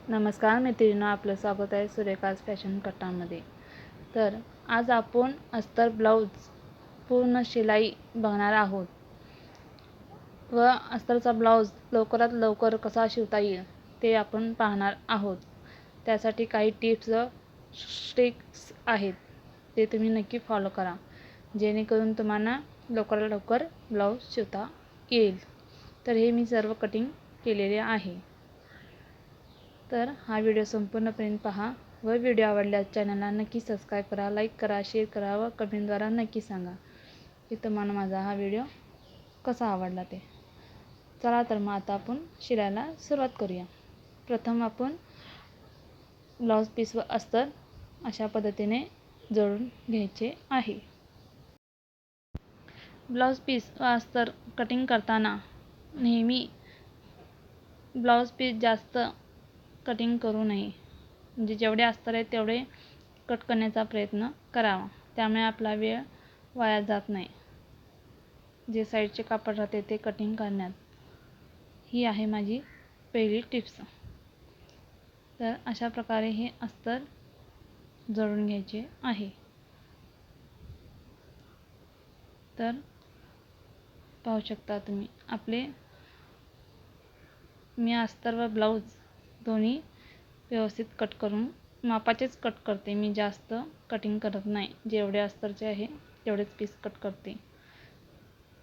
नमस्कार मैत्रिणींनो, आपलं स्वागत आहे सुरेखाज फॅशन कट्टामध्ये। तर आज आपण अस्तर ब्लाउज पूर्ण शिलाई बघणार आहोत व अस्तरचा ब्लाउज लवकरात लवकर कसा शिवता येईल ते आपण पाहणार आहोत। त्यासाठी काही टिप्स व ट्रिक्स आहेत, ते तुम्ही नक्की फॉलो करा, जेणेकरून तुम्हाला लवकरात लवकर ब्लाउज शिवता येईल। तर हे मी सर्व कटिंग केलेले आहे। तर हा व्हिडिओ संपूर्णपर्यंत पहा व व्हिडिओ आवडल्यास चॅनलला नक्की सबस्क्राईब करा, लाईक करा, शेअर करा व कमेंटद्वारे नक्की सांगा की तुम्हाला माझा हा व्हिडिओ कसा आवडला ते। चला तर मग आता आपण शिलाईला सुरुवात करूया। प्रथम आपण ब्लाउज पीस व अस्तर अशा पद्धतीने जोडून घ्यायचे आहे। ब्लाउज पीस व अस्तर कटिंग करताना नेहमी ब्लाउज पीस जास्त कटिंग करू नये, म्हणजे जेवढे अस्तर आहे तेवढे कट करण्याचा प्रयत्न करावा, त्यामुळे आपला वेळ वाया जात नाही। जे साईडचे कापड राहते ते कटिंग करण्यात, ही आहे माझी पहिली टिप्स। तर अशा प्रकारे हे अस्तर जोडून घ्यायचे आहे। तर पाहू शकता तुम्ही आपले मी अस्तर व ब्लाउज दोन्ही व्यवस्थित कट करून मापाचेच कट करते, मी जास्त कटिंग करत नाही। जेवढे अस्तरचे आहे तेवढेच पीस कट करते,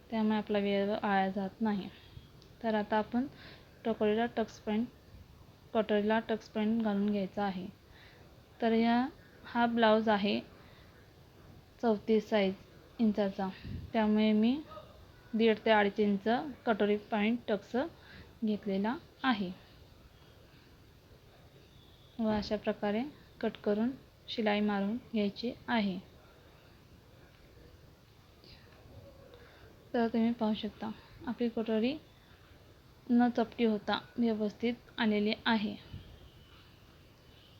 त्यामुळे आपला वेळ वाया जात नाही। तर आता आपण कटोरीला टक्स पॉईंट घालून घ्यायचा आहे। तर हा ब्लाउज आहे 34 इंचाचा, त्यामुळे मी 1.5 ते 2.5 इंच कटोरी पॉईंट टक्स घेतलेला आहे व अशा प्रकारे कट करून शिलाई मारून घ्यायची आहे। तर तुम्ही पाहू शकता आपली कटोरी न चपटी होता व्यवस्थित आलेली आहे।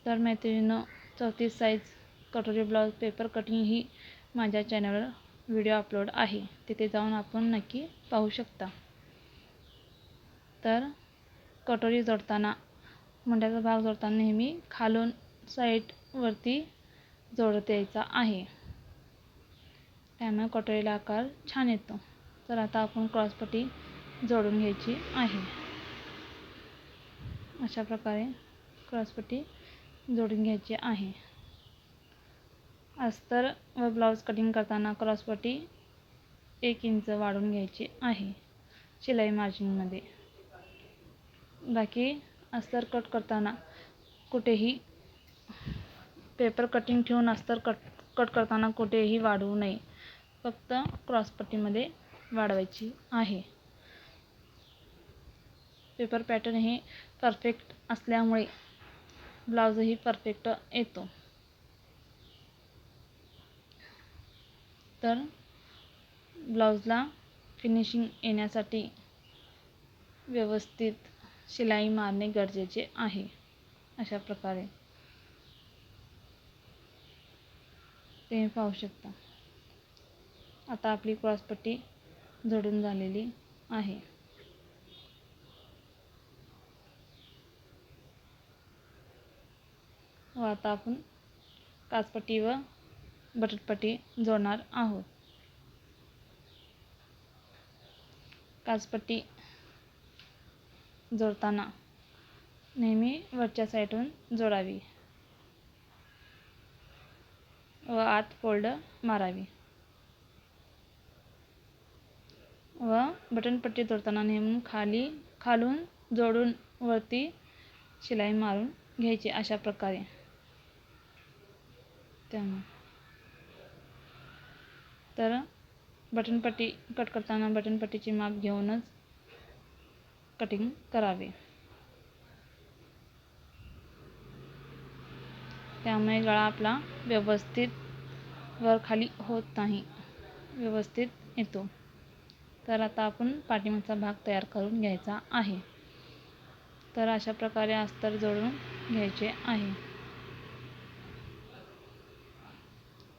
तर मैत्रिणींनो, 34 साईज कटोरी ब्लाउज पेपर कटिंग ही माझ्या चॅनलवर व्हिडिओ अपलोड आहे, तिथे जाऊन आपण नक्की पाहू शकता। तर कटोरी जोडताना मुंड्याचा भाग जोडताना नेहमी खालून साईड वरती जोडत यायचा आहे, त्यामुळे कटोरीला आकार छान येतो। तर आता आपण क्रॉसपट्टी जोडून घ्यायची आहे। अशा प्रकारे क्रॉसपट्टी जोडून घ्यायची आहे। अस्तर व ब्लाउज कटिंग करताना क्रॉसपट्टी 1 इंच वाढवून घ्यायची आहे शिलाई मार्जिनमध्ये। बाकी अस्तर कट करताना कुठेही पेपर कटिंग ठेवून अस्तर कट करताना कुठेही वाढवू नये, फक्त क्रॉसपट्टीमध्ये वाढवायची आहे। पेपर पॅटर्न हे परफेक्ट असल्यामुळे ब्लाउजही परफेक्ट येतो। तर ब्लाउजला फिनिशिंग येण्यासाठी व्यवस्थित शिलाई मारणे गरजेचे आहे। अशा प्रकारे तुम्ही पाहू शकता आता आपली क्रॉसपट्टी जोडून झालेली आहे। व आता आपण काचपट्टी व बटनपट्टी जोडणार आहोत। काचपट्टी जोडताना नेहमी वरच्या साईडून जोडावी व आत फोल्ड मारावी व बटनपट्टी जोडताना नेहमी खालून जोडून वरती शिलाई मारून घ्यायची अशा प्रकारे। तर बटनपट्टी कट करताना बटनपट्टीचे माप घेऊनच कटिंग करावे, त्यामुळे गळा आपला व्यवस्थित वर खाली होत नाही, व्यवस्थित येतो। तर आता आपण पाठीमागचा भाग तयार करून घ्यायचा आहे। तर अशा प्रकारे अस्तर जोडून घ्यायचे आहे।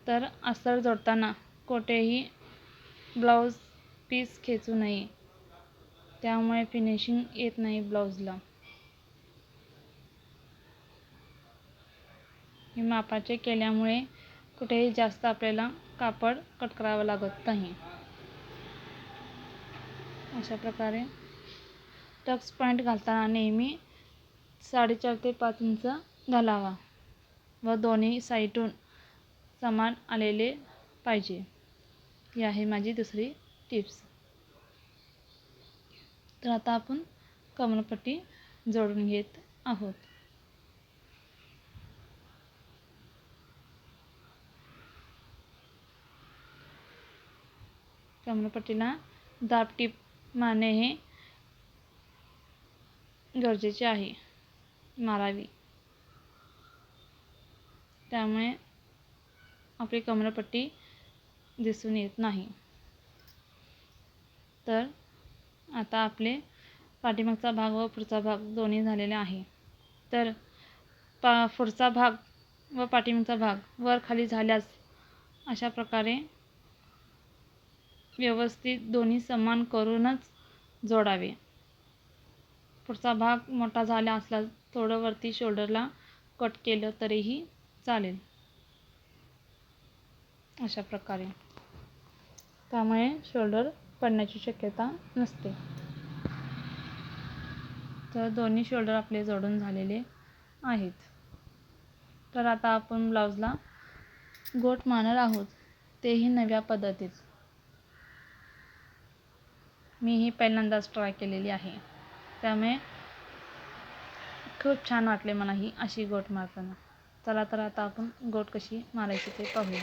तर अस्तर जोडताना कोठेही ब्लाउज पीस खेचू नये, त्यामुळे फिनिशिंग येत नाही ब्लाउजला। हे मापाचे केल्यामुळे कुठेही जास्त आपल्याला कापड कट करावं लागत नाही. अशा प्रकारे टक्स पॉईंट घालताना नेहमी 4.5 ते 5 इंच घालावा व दोन्ही साईडून समान आलेले पाहिजे. ही आहे माझी दुसरी टिप्स. तर आता आपण कमरपट्टी जोडून घेत आहोत. कमरपट्टीला दाब टीप मारणे हे गरजेचे आहे, मारावी. त्यामुळे आपली कमरपट्टी दिसून येत नाही. तर आता आपले पाठीमागचा भाग व पुढचा भाग दोन्ही झालेले आहे. तर पुढचा भाग व पाठीमागचा भाग वर खाली झाल्यास अशा प्रकारे व्यवस्थित दोन्ही समान करूनच जोडावे. पुढचा भाग मोठा झाला असला थोडं वरती शोल्डरला कट केलं तरीही चालेल. अशा प्रकारे, त्यामुळे शोल्डर पडण्याची शक्यता नसते. तर दोन्ही शोल्डर आपले जोडून झालेले आहेत. तर आता आपण ब्लाऊजला गोट मारणार आहोत, तेही नव्या पद्धतीत. मी ही पहिल्यांदाच ट्राय केलेली आहे, त्यामुळे खूप छान वाटले मला ही अशी गोट मारताना. चला तर आता आपण गोट कशी मारायची ते पाहूया.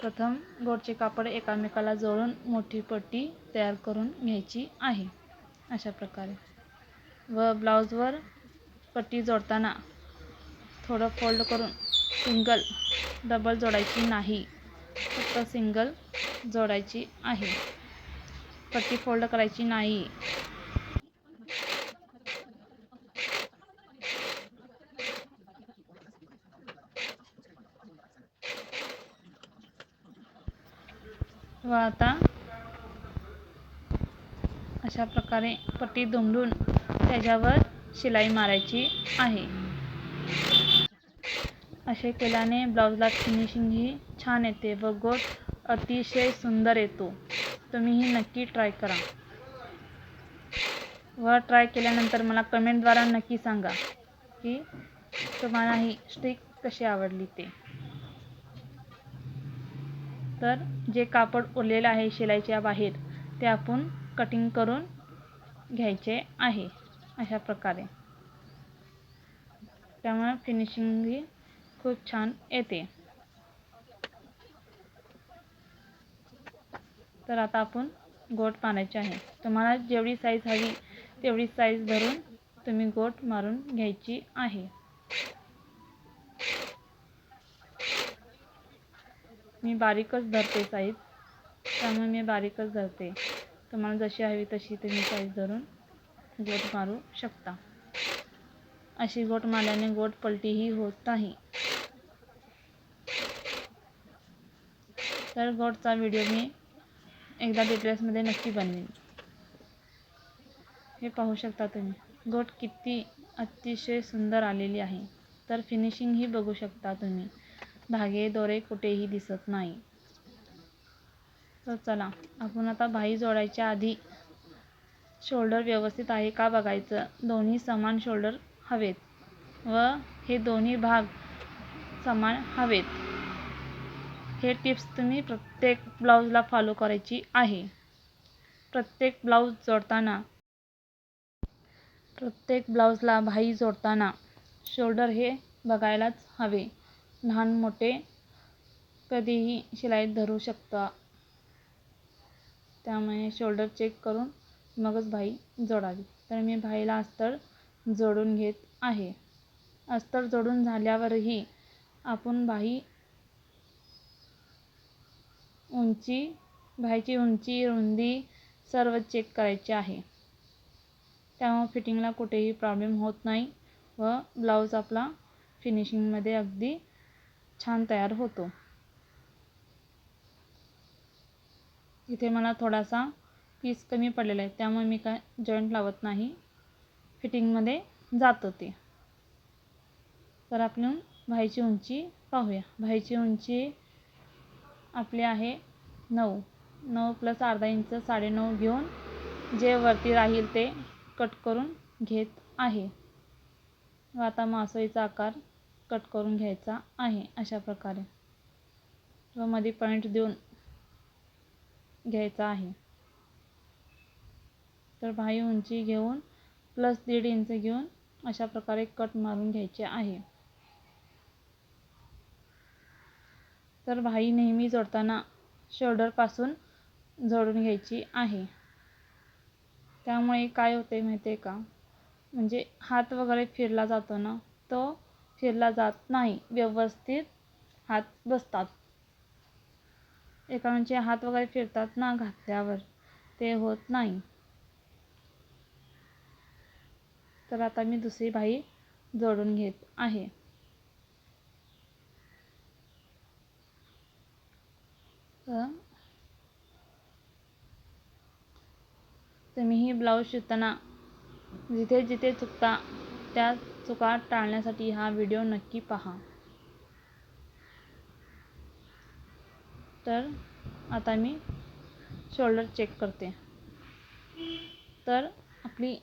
प्रथम गोटचे कापड एकामेकाला जोडून मोठी पट्टी तयार करून घ्यायची आहे अशा प्रकारे. व ब्लाऊजवर पट्टी जोडताना थोडं फोल्ड करून सिंगल, डबल जोडायची नाही, फक्त सिंगल जोडायची आहे. पट्टी फोल्ड करायची नाही. व आता अशा प्रकारे पट्टी दुमडून त्याच्यावर शिलाई मारायची आहे. असे केल्याने ब्लाऊजला फिनिशिंग ही छान येते व गोट अतिशय सुंदर येतो. तुम्हीही नक्की ट्राय करा व ट्राय केल्यानंतर मला कमेंटद्वारा नक्की सांगा की तुम्हाला ही स्टिक कशी आवडली ते. तर जे कापड उरलेलं आहे शिलाईच्या बाहेर ते आपण कटिंग करून घ्यायचे आहे अशा प्रकारे. त्यामुळे फिनिशिंग ही खूप छान येते. तर आता आपण गोट मारायचे आहे. तुम्हाला जेवढी साईज हवी तेवढी साईज धरून तुम्ही गोट मारून घ्यायची आहे. मी बारीकच धरते साईज, त्यामुळे मी बारीकच धरते. तुम्हाला जशी हवी तशी तुम्ही साईज धरून गोट मारू शकता. अशी गोट मारल्याने गोट पलटीही होत नाही. तर गोटचा व्हिडिओ मी एकदा डिटेल्समध्ये नक्की बनवेन. हे पाहू शकता तुम्ही गोट किती अतिशय सुंदर आलेली आहे. तर फिनिशिंग ही बघू शकता तुम्ही, धागे दोरे कुठेही दिसत नाही. तर चला आपण आता बाही जोडायच्या आधी शोल्डर व्यवस्थित आहे का बघायचं. दोन्ही समान शोल्डर हवेत व हे दोन्ही भाग समान हवेत. हे टिप्स तुम्ही प्रत्येक ब्लाऊजला फॉलो करायची आहे. प्रत्येक ब्लाऊजला बाही जोडताना शोल्डर हे बघायलाच हवे. लहान मोठे कधीही शिलाईत धरू शकता. त्यामुळे शोल्डर चेक करून मगच बाही जोडावी. तर मी बाहीला अस्तर जोडून घेत आहे. अस्तर जोडून झाल्यावरही आपण बाहीची उंची रुंदी सर्व चेक करायचे आहे. त्यामुळे फिटिंगला कुठेही प्रॉब्लेम होत नाही व ब्लाऊज आपला फिनिशिंगमध्ये अगदी छान तयार होतो. इथे मला थोडासा पीस कमी पडलेला आहे, त्यामुळे मी काय जॉईंट लावत नाही, फिटिंगमध्ये जातं ते. तर आपण भाईची उंची पाहूया. भाईची उंची आपली आहे 9. 9 प्लस अर्धा इंच 9.5 घेऊन जे वरती राहील ते कट करून घेत आहे. व आता मासोळीचा आकार कट करून घ्यायचा आहे अशा प्रकारे व मध्ये पॉईंट देऊन घ्यायचा आहे. तर भाई उंची घेऊन प्लस 1.5 इंच घेऊन अशा प्रकारे कट मारून घ्यायचे आहे. तर भाई नेहमी जोडताना शोल्डरपासून जोडून घ्यायची आहे. त्यामुळे काय होते माहिती आहे का, म्हणजे हात वगैरे फिरला जातो ना, तो फिरला जात नाही, व्यवस्थित हात बसतात. एकांचे हात वगैरे फिरतात ना घातल्यावर, ते होत नाही. तर आता मी दुसरी भाई जोडून घेत आहे. तुम्हीही ब्लाऊज शिवताना जिथे जिथे चुकता त्या चुका टाळण्यासाठी हा व्हिडिओ नक्की पहा. तर आता मी शोल्डर चेक करते. तर आपली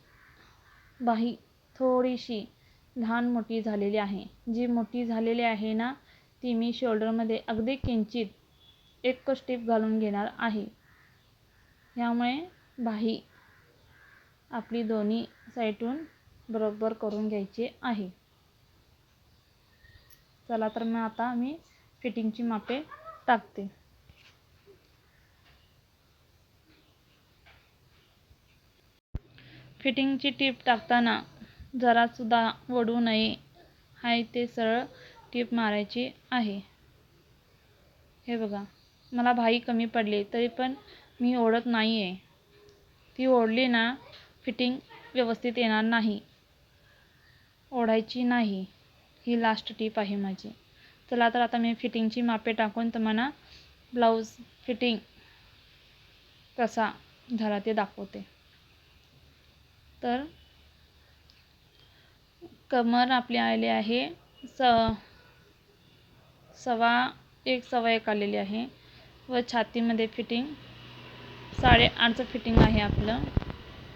बाही थोडीशी लहान मोठी झालेली आहे. जी मोठी झालेली आहे ना, ती मी शोल्डरमध्ये अगदी किंचित एक स्टिप घालून घेणार आहे. यामुळे बाही आपली दोन्ही साईडून बरोबर करून घ्यायची आहे. चला तर मग आता मी फिटिंगची मापे टाकते. फिटिंगची टीप टाकताना जरासुद्धा ओढू नये. हाय ते सरळ टीप मारायची आहे. हे बघा, मला भाई कमी पडली तरी पण मी ओढत नाही आहे. ती ओढली ना फिटिंग व्यवस्थित येणार नाही. ओढायची नाही. ही लास्ट टीप आहे माझी. चला तर आता मी फिटिंगची मापे टाकून तुम्हाला ब्लाऊज फिटिंग कसा झाला ते दाखवते. तर कमर आपली आलेली आहे सव्वा एक आलेली आहे व छातीमध्ये फिटिंग 8.5चं फिटिंग आहे आपलं.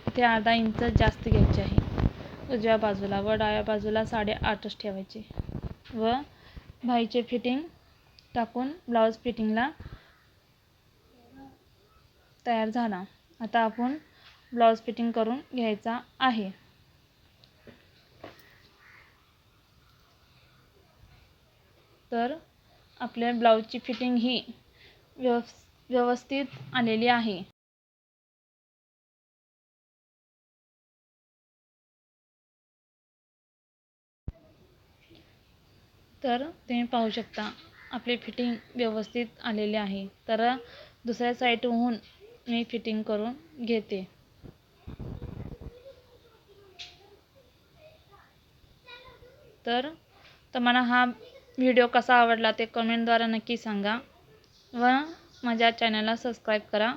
इथे अर्धा इंच जास्त घ्यायचे आहे उजव्या बाजूला व डाव्या बाजूला 8.5च ठेवायचे. व भाईचे फिटिंग टाकून ब्लाऊज फिटिंगला तयार झाला. आता आपण ब्लाऊज फिटिंग करून घ्यायचा आहे. तर आपल्या ब्लाऊजची फिटिंग ही व्यवस्थित आलेली आहे. तर तुम्ही पाहू शकता आपली फिटिंग व्यवस्थित आलेली आहे. तर दुसऱ्या साईडहून मी फिटिंग करून घेते. तर तुम्हाला हा व्हिडिओ कसा आवडला ते कमेंटद्वारे नक्की सांगा व माझ्या चॅनलला सबस्क्राईब करा.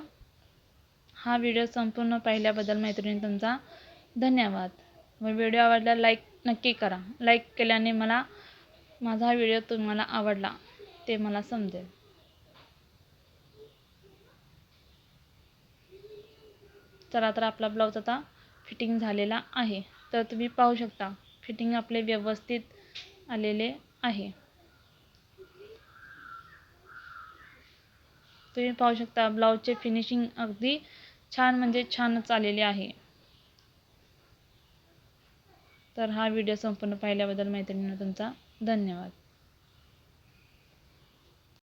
हा व्हिडिओ संपूर्ण पाहिल्याबद्दल मैत्रिणी तुमचा धन्यवाद. व व्हिडिओ आवडल्यास लाईक नक्की करा. लाईक केल्याने मला माझा व्हिडिओ तुम्हाला आवडला ते मला समजेल. चला तर आपला ब्लाऊज आता फिटिंग झालेला आहे. तर तुम्ही पाहू शकता फिटिंग आपले व्यवस्थित आलेले आहे. तुम्ही पाहू शकता ब्लाऊजचे फिनिशिंग अगदी छान म्हणजे छानच आलेले आहे. तर हा व्हिडिओ संपूर्ण पाहिल्याबद्दल मैत्रिणींनो तुमचा धन्यवाद.